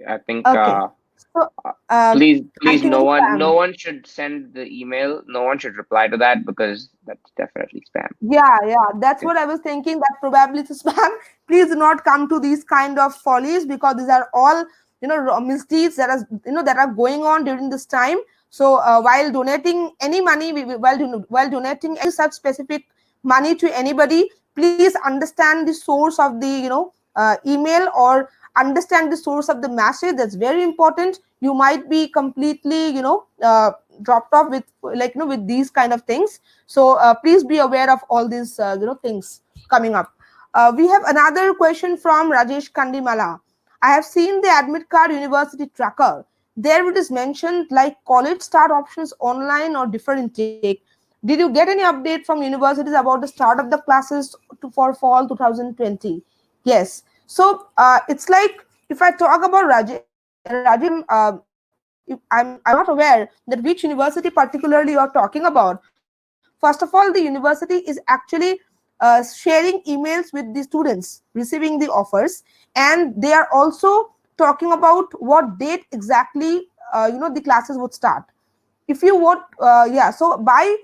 I think Okay. So I please think it's no spam. one should send the email. No one should reply to that because that's definitely spam. Yeah, that's Okay. what I was thinking. That probably it's a spam. Please do not come to these kind of follies, because these are all misdeeds that are that are going on during this time. So while donating any money, while donating any such specific money to anybody, please understand the source of the email, or understand the source of the message. That's very important. You might be completely dropped off with with these kind of things. So please be aware of all these things coming up. We have another question from Rajesh Kandimala. I have seen the AdmitKard University tracker. There it is mentioned like college start options online or different intake. Did you get any update from universities about the start of the classes for fall 2020? Yes. So it's like, if I talk about Rajesh, I'm not aware that which university particularly you are talking about. First of all, the university is actually sharing emails with the students receiving the offers, and they are also talking about what date exactly the classes would start. If you want, so by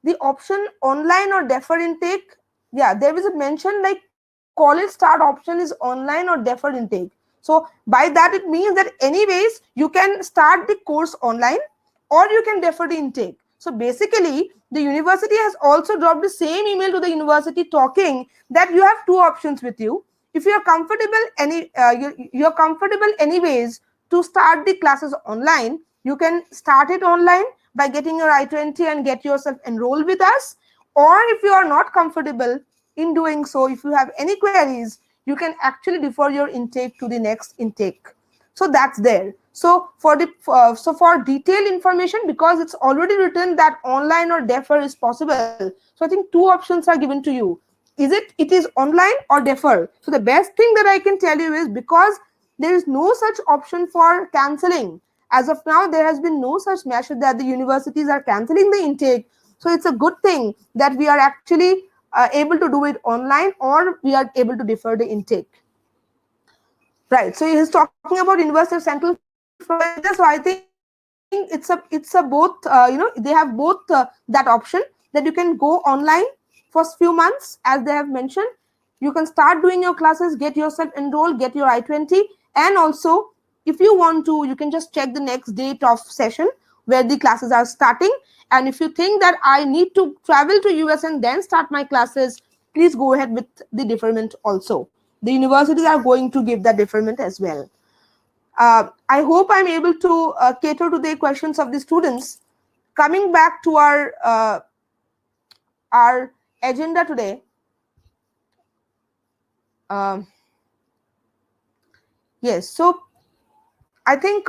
the option online or defer intake, yeah, there is a mention like college start option is online or defer intake. So by that it means that anyways you can start the course online, or you can defer the intake. So basically the university has also dropped the same email to the university talking that you have two options with you. If you are comfortable you're comfortable anyways to start the classes online, you can start it online by getting your I-20 and get yourself enrolled with us. Or if you are not comfortable in doing so, if you have any queries, you can actually defer your intake to the next intake. So that's there. So for detailed information, because it's already written that online or defer is possible, so I think two options are given to you. It is online or defer. So the best thing that I can tell you is, because there is no such option for canceling as of now, there has been no such measure that the universities are canceling the intake. So it's a good thing that we are actually able to do it online, or we are able to defer the intake. Right. So he's talking about University of Central Florida. So I think it's a both. They have both that option, that you can go online for few months, as they have mentioned. You can start doing your classes, get yourself enrolled, get your I-20, and also if you want to, you can just check the next date of session where the classes are starting. And if you think that I need to travel to US and then start my classes, please go ahead with the deferment also. The universities are going to give that deferment as well. I hope I'm able to cater to the questions of the students. Coming back to our agenda today, um, yes. So I think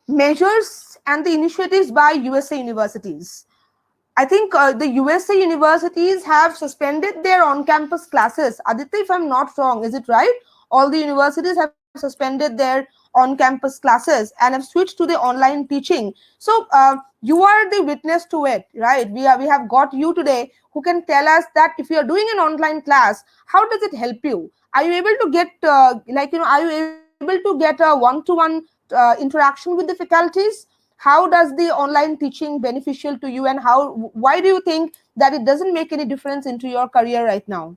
measures and the initiatives by USA universities. I think the USA universities have suspended their on-campus classes. Aditya, if I'm not wrong, is it right? All the universities have suspended their on-campus classes and have switched to the online teaching. So you are the witness to it, right? We have got you today who can tell us that if you are doing an online class, how does it help you? Are you able to get are you able to get a one-to-one interaction with the faculties? How does the online teaching beneficial to you, and why do you think that it doesn't make any difference into your career right now?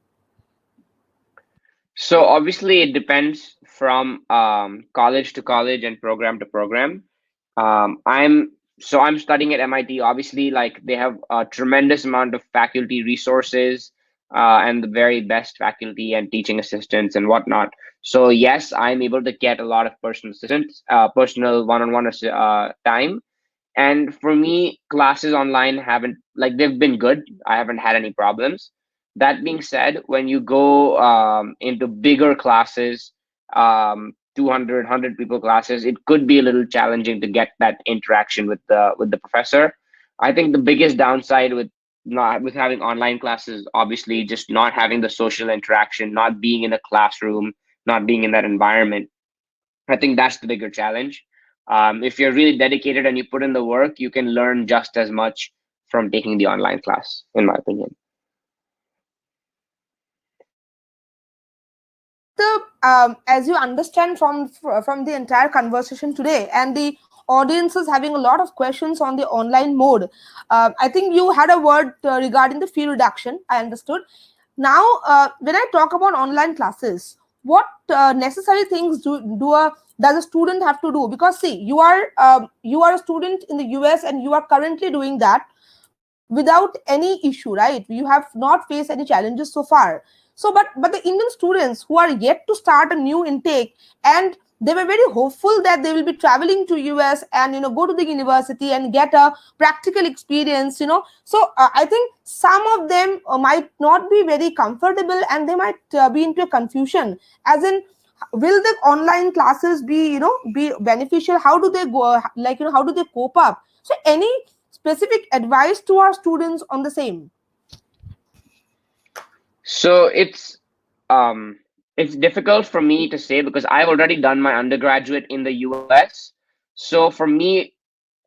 So obviously it depends from college to college and program to program. I'm studying at MIT. Obviously, like they have a tremendous amount of faculty resources. and the very best faculty and teaching assistants and whatnot. So yes, I'm able to get a lot of personal assistance, personal one-on-one time. And for me, classes online haven't, like, they've been good. I haven't had any problems. That being said, when you go into bigger classes, 200, people classes, it could be a little challenging to get that interaction with the professor. I think the biggest downside with having online classes, obviously, just not having the social interaction, not being in a classroom, not being in that environment. I think that's the bigger challenge. If you're really dedicated and you put in the work, you can learn just as much from taking the online class, in my opinion. Aditya, as you understand from the entire conversation today, and the audience is having a lot of questions on the online mode, I think you had a word regarding the fee reduction. I understood. Now, when I talk about online classes, what necessary things does a student have to do? Because see, you are a student in the US and you are currently doing that without any issue, right? You have not faced any challenges so far. So but the Indian students who are yet to start a new intake, and they were very hopeful that they will be traveling to US and go to the university and get a practical experience, so I think some of them might not be very comfortable, and they might be into a confusion, as in, will the online classes be beneficial? How do they go, like, how do they cope up? So any specific advice to our students on the same? So it's difficult for me to say because I've already done my undergraduate in the US. So for me,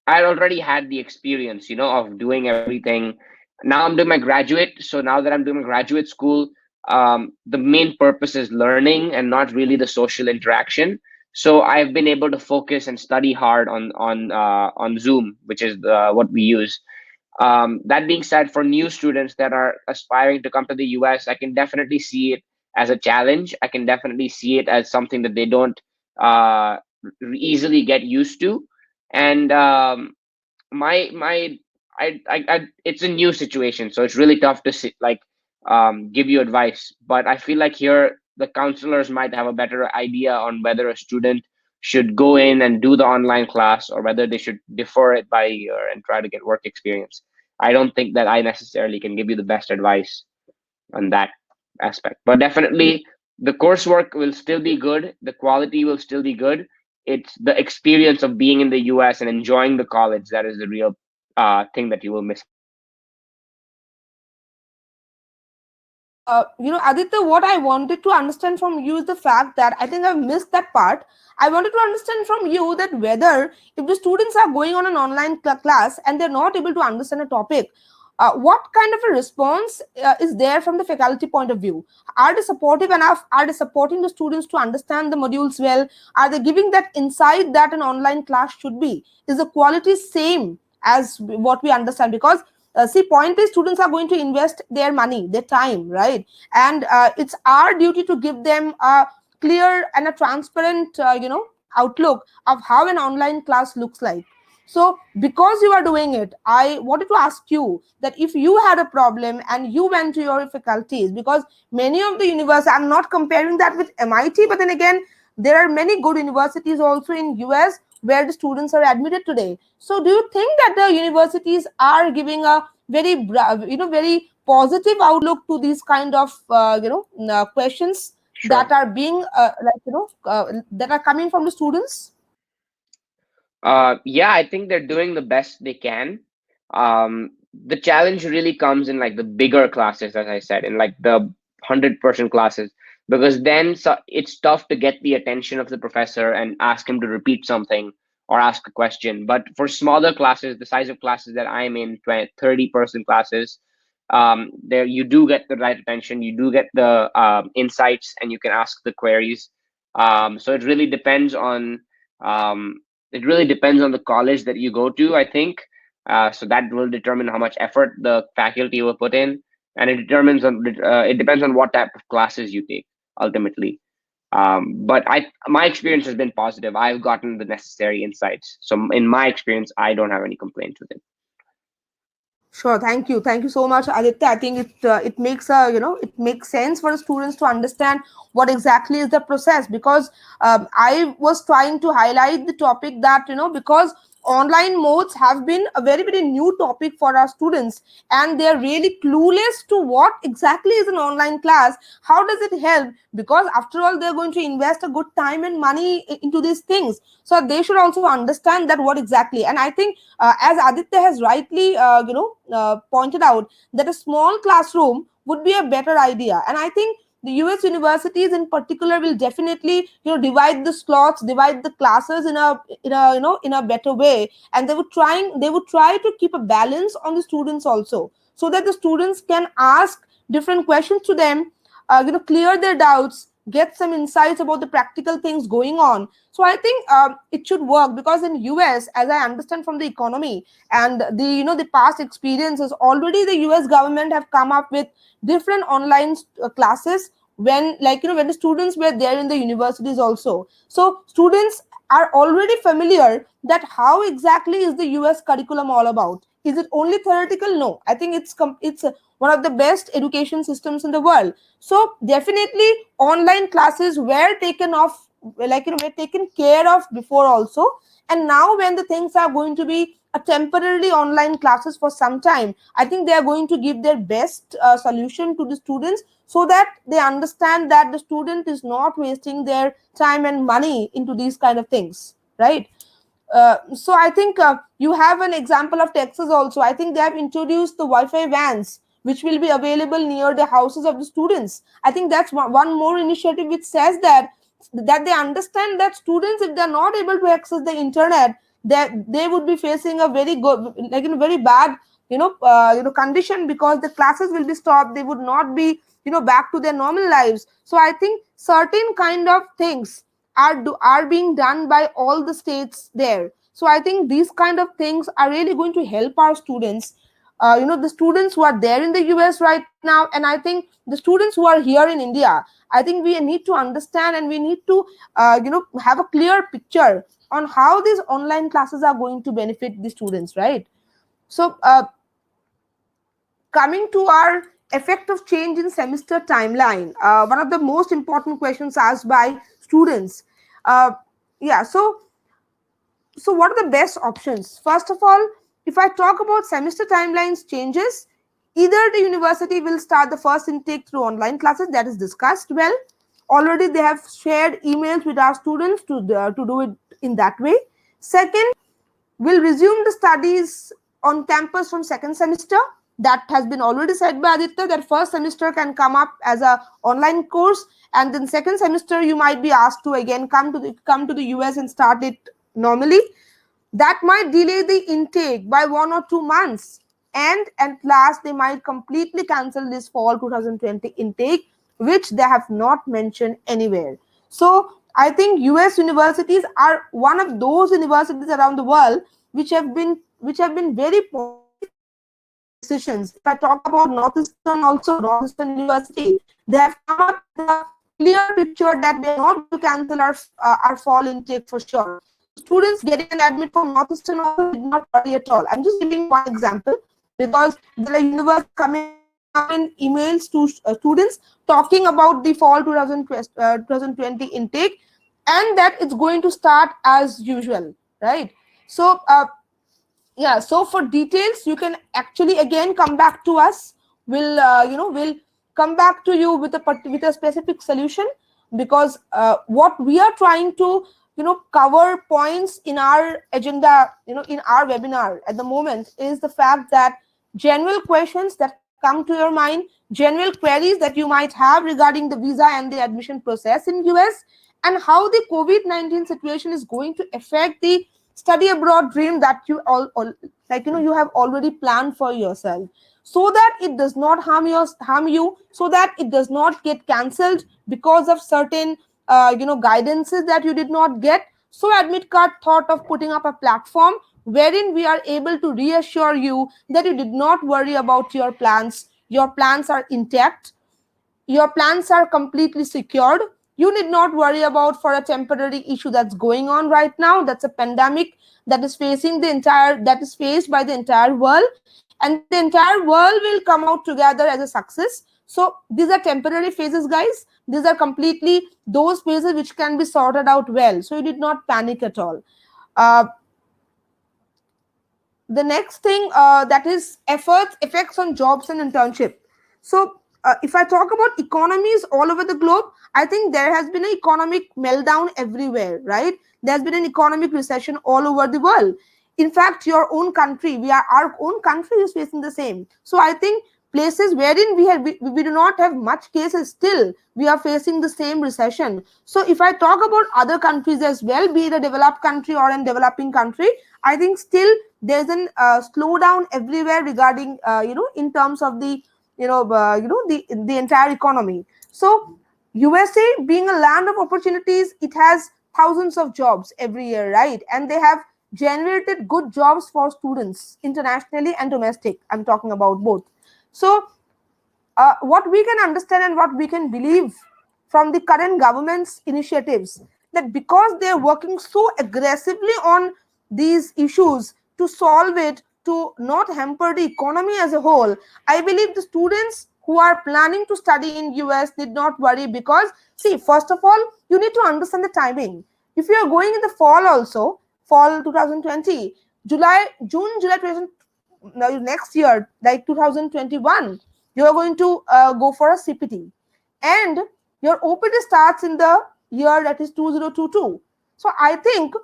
I already had the experience, of doing everything. Now I'm doing my graduate. So now that I'm doing my graduate school, the main purpose is learning and not really the social interaction. So I've been able to focus and study hard on Zoom, which is what we use. That being said, for new students that are aspiring to come to the US, I can definitely see it as a challenge. I can definitely see it as something that they don't uh, easily get used to. And my it's a new situation, so it's really tough to give you advice. But I feel like here the counselors might have a better idea on whether a student should go in and do the online class or whether they should defer it by a year and try to get work experience. I don't think that I necessarily can give you the best advice on that aspect, but definitely the coursework will still be good, the quality will still be good. It's the experience of being in the US and enjoying the college that is the real thing that you will miss out. Aditya, what I wanted to understand from you is the fact that I think I've missed that part. I wanted to understand from you that whether if the students are going on an online class and they're not able to understand a topic, what kind of a response is there from the faculty point of view? Are they supportive enough? Are they supporting the students to understand the modules well? Are they giving that insight that an online class should be? Is the quality same as what we understand? Because see, point is, students are going to invest their money, their time, right? And it's our duty to give them a clear and a transparent outlook of how an online class looks like. So because you are doing it, I wanted to ask you that if you had a problem and you went to your faculties, because many of the universities, I'm not comparing that with MIT, but then again, there are many good universities also in US where the students are admitted today. So do you think that the universities are giving a very positive outlook to these kind of questions that Sure. are being that are coming from the students? Yeah, I think they're doing the best they can. The challenge really comes in like the bigger classes, as I said, in like the 100-person classes, because then it's tough to get the attention of the professor and ask him to repeat something or ask a question. But for smaller classes, the size of classes that I'm in, 30-person classes, there you do get the right attention, you do get the insights, and you can ask the queries. So um, it really depends on the college that you go to, I think. So that will determine how much effort the faculty will put in, and it depends on what type of classes you take ultimately. But my experience has been positive. I've gotten the necessary insights. So in my experience, I don't have any complaints with it. Sure, thank you so much, Aditya. I think it makes a it makes sense for the students to understand what exactly is the process, because I was trying to highlight the topic that because online modes have been a very new topic for our students, and they are really clueless to what exactly is an online class. How does it help? Because after all, they are going to invest a good time and money into these things, so they should also understand that what exactly. And I think as Aditya has rightly pointed out, that a small classroom would be a better idea. And I think the US universities in particular will definitely divide the slots, divide the classes in a better way, and they would try to keep a balance on the students also, so that the students can ask different questions to them, clear their doubts, get some insights about the practical things going on. So I think it should work, because in US, as I understand from the economy and the past experiences, already the US government have come up with different online classes, when when the students were there in the universities also. So students are already familiar that how exactly is the US curriculum all about. Is it only theoretical? No, I think it's one of the best education systems in the world. So definitely online classes were taken off, were taken care of before also. And now when the things are going to be a temporarily online classes for some time, I think they are going to give their best solution to the students, so that they understand that the student is not wasting their time and money into these kind of things, right? So I think you have an example of Texas also. I think they have introduced the Wi-Fi vans, which will be available near the houses of the students. I think that's one more initiative which says that they understand that students, if they're not able to access the internet, that they would be facing a very good, very bad, condition, because the classes will be stopped. They would not be, back to their normal lives. So I think certain kind of things are being done by all the states there. So I think these kind of things are really going to help our students, the students who are there in the US right now, and I think the students who are here in India. I think we need to understand, and we need to have a clear picture on how these online classes are going to benefit the students, right? So coming to our effect of change in semester timeline, one of the most important questions asked by students. uh, yeah so what are the best options? First of all, if I talk about semester timelines changes, either the university will start the first intake through online classes, that is discussed well. Already they have shared emails with our students to do it in that way. Second, will resume the studies on campus from second semester. That has been already said by Aditya, that first semester can come up as a online course, and then second semester you might be asked to again come to the US and start it normally. That might delay the intake by 1 or 2 months, and at last they might completely cancel this fall 2020 intake, which they have not mentioned anywhere. So I think US universities are one of those universities around the world which have been very positive in taking these decisions. If I talk about Northeastern also, Northeastern University, they have come up with a clear picture that they are not going to cancel our fall intake for sure. So students getting an admit from Northeastern also did not worry at all. I'm just giving one example, because there are universities coming in emails to students talking about the fall 2020 intake, and that it's going to start as usual, right? So yeah, so for details you can actually again come back to us. We'll come back to you with a specific solution, because what we are trying to cover points in our agenda, in our webinar at the moment, is the fact that general questions that come to your mind, general queries that you might have regarding the visa and the admission process in US, and how the COVID-19 situation is going to affect the study abroad dream that you you have already planned for yourself, so that it does not harm you, so that it does not get cancelled because of certain guidances that you did not get. So AdmitKard thought of putting up a platform wherein we are able to reassure you that you did not worry about your plans. Your plans are intact, your plans are completely secured, You need not worry about for a temporary issue that's going on right now. That's a pandemic that is facing the entire, that is faced by the entire world, and the entire world will come out together as a success. So these are temporary phases, guys. These are completely those phases which can be sorted out well, so you did not panic at all. uh, the next thing, that is efforts effects on jobs and internship. So if I talk about economies all over the globe, I think there has been an economic meltdown everywhere, right? There's been an economic recession all over the world. In fact, your own country, our own country is facing the same. So I think places wherein we do not have much cases, still we are facing the same recession. So if I talk about other countries as well, be it a developed country or a developing country, I think still there's an slowdown everywhere regarding, in terms of the, the entire economy. So USA being a land of opportunities, it has thousands of jobs every year, right? And they have generated good jobs for students internationally and domestic. I'm talking about both. So what we can understand and what we can believe from the current government's initiatives, that because they're working so aggressively on these issues to solve it, to not hamper the economy as a whole, I believe the students who are planning to study in US need not worry. Because see, first of all, you need to understand the timing. If you are going in the fall, also fall 2020, July 2000, now next year, like 2021, you are going to go for a CPT, and your OPT starts in the year that is 2022. So I think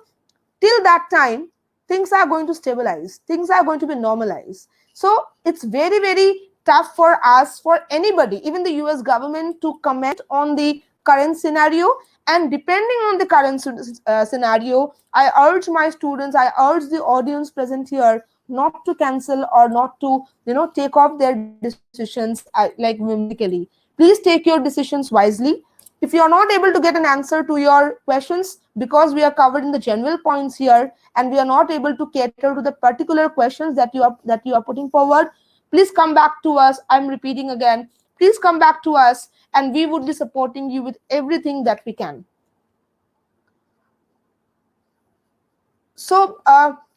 till that time, things are going to stabilize, things are going to be normalized. So it's very, very tough for us, for anybody, even the US government, to comment on the current scenario. And depending on the current scenario, I urge my students, I urge the audience present here not to cancel or not to, take off their decisions like whimsically. Please take your decisions wisely. If you are not able to get an answer to your questions, because we are covering the general points here and we are not able to cater to the particular questions that you are putting forward, please come back to us. I'm repeating again, please come back to us, and we would be supporting you with everything that we can. So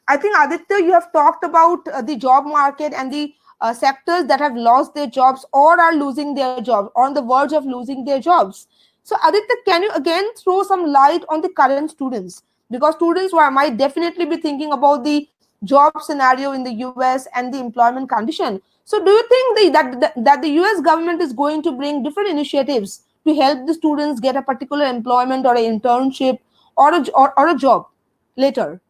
I think, Aditya, you have talked about the job market and the sectors that have lost their jobs or are losing their jobs, or on the verge of losing their jobs. So Aditya, can you again throw some light on the current students? Because students who might definitely be thinking about the job scenario in the US and the employment condition. So do you think that the US government is going to bring different initiatives to help the students get a particular employment or an internship or a job later?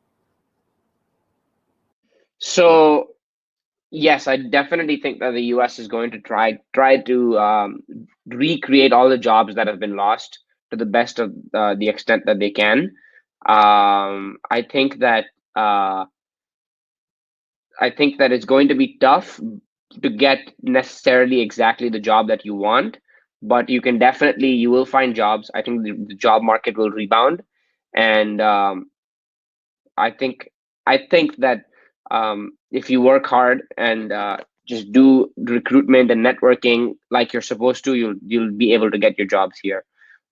So yes, I definitely think that the US is going to try to recreate all the jobs that have been lost to the best of the extent that they can. I think that uh, it's going to be tough to get necessarily exactly the job that you want, but you will find jobs. I think the job market will rebound, and I think that if you work hard and just do recruitment and networking like you're supposed to, you'll be able to get your jobs here.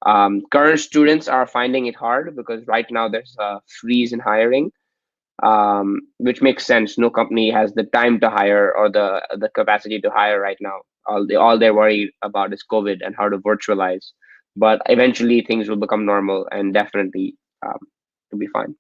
Current students are finding it hard because right now there's a freeze in hiring, which makes sense. No company has the time to hire or the capacity to hire right now. All they're worried about is COVID and how to virtualize. But eventually things will become normal and definitely to be fine.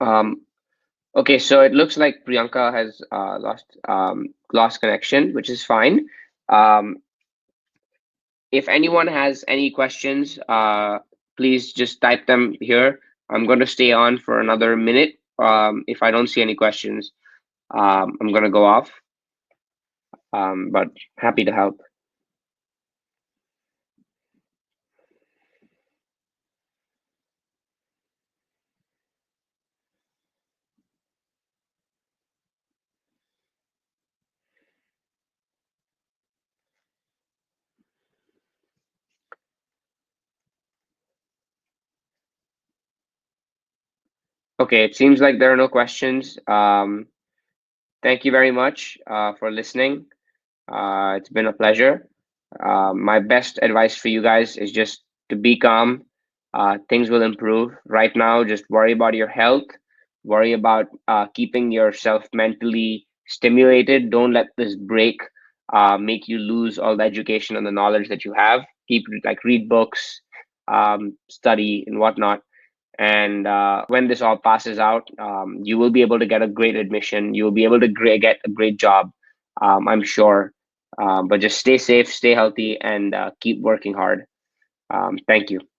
Um, okay, so it looks like Priyanka has lost connection, which is fine. Um, if anyone has any questions, please just type them here. I'm going to stay on for another minute. If I don't see any questions, I'm going to go off. But happy to help. Okay, it seems like there are no questions. Thank you very much for listening. It's been a pleasure. My best advice for you guys is just to be calm. Things will improve. Right now, just worry about your health. Worry about keeping yourself mentally stimulated. Don't let this break make you lose all the education and the knowledge that you have. Keep like read books, study and whatnot. And when this all passes out, you will be able to get a great admission. You will be able to get a great job, I'm sure. But just stay safe, stay healthy, and keep working hard. Thank you.